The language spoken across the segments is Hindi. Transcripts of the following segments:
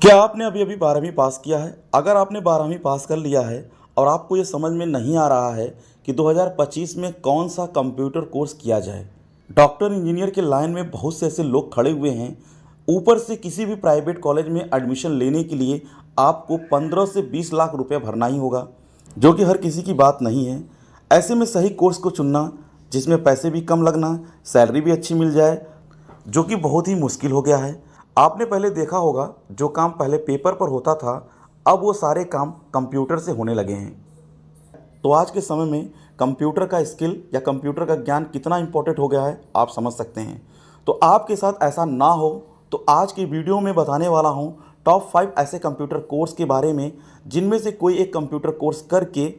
क्या आपने अभी अभी 12वीं पास किया है? अगर आपने 12वीं पास कर लिया है और आपको ये समझ में नहीं आ रहा है कि 2025 में कौन सा कंप्यूटर कोर्स किया जाए, डॉक्टर इंजीनियर के लाइन में बहुत से ऐसे लोग खड़े हुए हैं। ऊपर से किसी भी प्राइवेट कॉलेज में एडमिशन लेने के लिए आपको 15 से 20 लाख रुपए भरना ही होगा, जो कि हर किसी की बात नहीं है। ऐसे में सही कोर्स को चुनना जिसमें पैसे भी कम लगना, सैलरी भी अच्छी मिल जाए, जो कि बहुत ही मुश्किल हो गया है। आपने पहले देखा होगा, जो काम पहले पेपर पर होता था, अब वो सारे काम कंप्यूटर से होने लगे हैं। तो आज के समय में कंप्यूटर का स्किल या कंप्यूटर का ज्ञान कितना इम्पोर्टेंट हो गया है, आप समझ सकते हैं। तो आपके साथ ऐसा ना हो, तो आज की वीडियो में बताने वाला हूँ टॉप 5 ऐसे कंप्यूटर कोर्स के बारे में, जिनमें से कोई एक कंप्यूटर कोर्स करके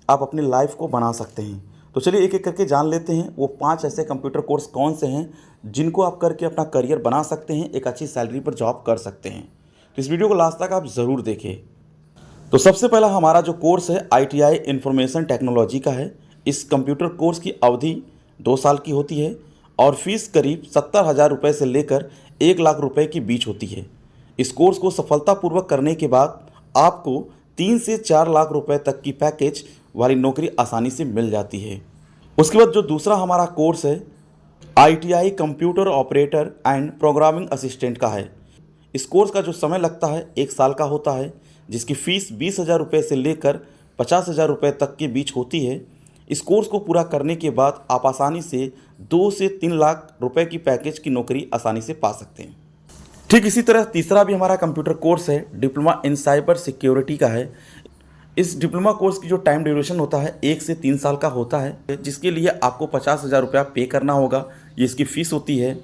आप अपनी लाइफ को बना सकते हैं। तो चलिए एक एक करके जान लेते हैं वो 5 ऐसे कंप्यूटर कोर्स कौन से हैं जिनको आप करके अपना करियर बना सकते हैं, एक अच्छी सैलरी पर जॉब कर सकते हैं। तो इस वीडियो को लास्ट तक आप ज़रूर देखें। तो सबसे पहला हमारा जो कोर्स है ITI इंफॉर्मेशन टेक्नोलॉजी का है। इस कंप्यूटर कोर्स की अवधि 2 साल की होती है और फीस करीब 70,000 रुपये से लेकर 1 लाख रुपए के बीच होती है। इस कोर्स को सफलतापूर्वक करने के बाद आपको 3 से 4 लाख रुपए तक की पैकेज वाली नौकरी आसानी से मिल जाती है। उसके बाद जो दूसरा हमारा कोर्स है ITI computer operator and programming assistant का है। इस कोर्स का जो समय लगता है 1 साल का होता है, जिसकी फ़ीस 20,000 रुपये से लेकर 50,000 रुपये तक के बीच होती है। इस कोर्स को पूरा करने के बाद आप आसानी से 2 से 3 लाख रुपए की पैकेज की नौकरी आसानी से पा सकते हैं। ठीक इसी तरह तीसरा भी हमारा कंप्यूटर कोर्स है, डिप्लोमा इन साइबर सिक्योरिटी का है। इस डिप्लोमा कोर्स की जो टाइम ड्यूरेशन होता है 1 से 3 साल का होता है, जिसके लिए आपको 50,000 रुपया पे करना होगा। ये इसकी फ़ीस होती है।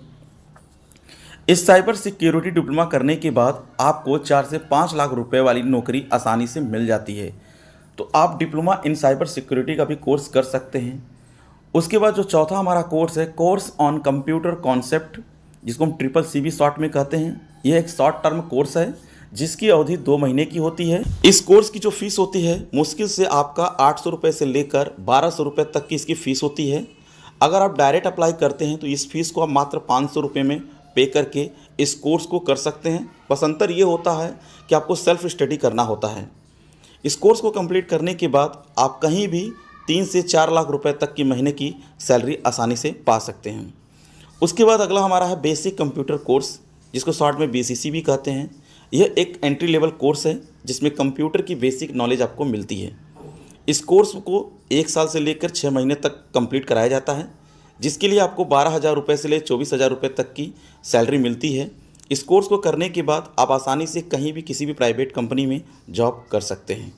इस साइबर सिक्योरिटी डिप्लोमा करने के बाद आपको 4 से 5 लाख रुपए वाली नौकरी आसानी से मिल जाती है। तो आप डिप्लोमा इन साइबर सिक्योरिटी का भी कोर्स कर सकते हैं। उसके बाद जो चौथा हमारा कोर्स है, कोर्स ऑन कंप्यूटर कॉन्सेप्ट, जिसको हम CCC भी शॉर्ट में कहते हैं। यह एक शॉर्ट टर्म कोर्स है जिसकी अवधि 2 महीने की होती है। इस कोर्स की जो फीस होती है मुश्किल से आपका 800 रुपये से लेकर 1200 रुपये तक की इसकी फ़ीस होती है। अगर आप डायरेक्ट अप्लाई करते हैं तो इस फीस को आप मात्र 500 रुपये में पे करके इस कोर्स को कर सकते हैं। बस अंतर ये होता है कि आपको सेल्फ स्टडी करना होता है। इस कोर्स को कंप्लीट करने के बाद आप कहीं भी 3 से 4 लाख रुपए तक की महीने की सैलरी आसानी से पा सकते हैं। उसके बाद अगला हमारा है बेसिक कंप्यूटर कोर्स, जिसको शॉर्ट में BCC भी कहते हैं। यह एक एंट्री लेवल कोर्स है जिसमें कंप्यूटर की बेसिक नॉलेज आपको मिलती है। इस कोर्स को 1 साल से लेकर 6 महीने तक कंप्लीट कराया जाता है, जिसके लिए आपको 12,000 रुपये से ले 24,000 रुपये तक की सैलरी मिलती है। इस कोर्स को करने के बाद आप आसानी से कहीं भी किसी भी प्राइवेट कंपनी में जॉब कर सकते हैं।